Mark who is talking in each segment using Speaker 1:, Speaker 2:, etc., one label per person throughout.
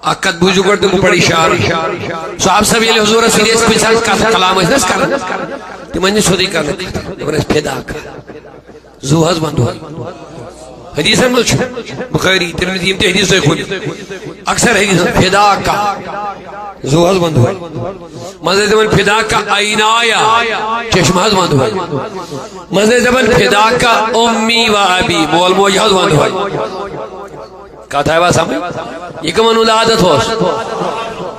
Speaker 1: अक्कत बुझु कर तुम पड़ी शार सो आप सब ये हुजूर सीरियस कुछ कथा कलाम है कर तिमन सोदी कर बरस फिदा जुहज बंद हो हदीस में बुखारी तिरमिजी में हदीस है खुद अक्सर हदीस फिदा का जुहज बंद हो मजे जमन फिदा का आईनाया चश्मा बंद हो मजे जमन फिदा का उम्मी व अबी मोल मोजहद बंद हो कथा है समझ ये कमन आदत हो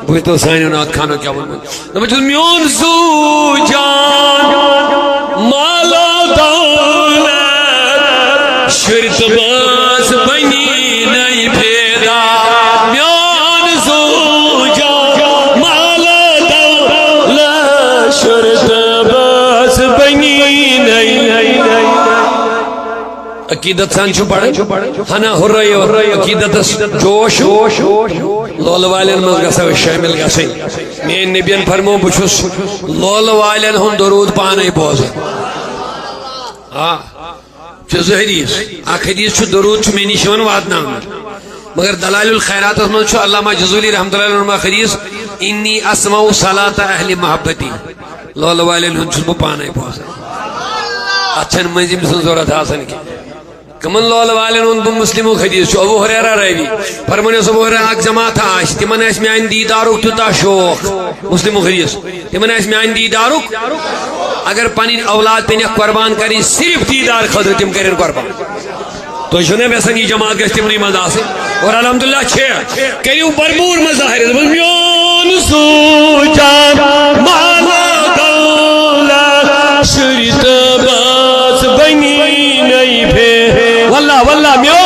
Speaker 1: बुझ तो साइन नाथ खानो क्या बोल म्योन सू जान माला दौलत शुरत बस बनी नहीं फेदा म्योन सू जान माला दौलत शुरत बस बनी नहीं अकीदत सान पढ़े हना हुर्रे और अकीदत जोश लोल वालन मज गसा शामिल गसे मेन नबियन फरमो बुछुस लोल वालन हुन दरूद पाने बोज हां हदीस आख हदीस दरूद मे निशन वादना मगर दलाइलुल खैरात में अल्लामा जज़ूली रहमतुल्लाह अलैहि हदीस इन्नी अस्माउ सलात अहली मोहब्बती लोल वालन हुन पाने बोज अच्छन मंजिम सुन जरूरत आसन की कमन लोल वाले तुम मुस्लिम हदीस अबू हुरैरा रवी फरमाने अबू हुरैरा अक जमात तिमन मान दीदारुक तुता शौक मुस्लिम हदीस तिमन मान दीदारुक अगर पन औलाद पे कुर्बान कर सिर्फ दीदार खतर तिम कर कुर्बान तो यसान यह जमात ग तिमन मज और अल्हम्दुलिल्लाह करू भरपूर मजाहिर वल्ला वल्ला म्यो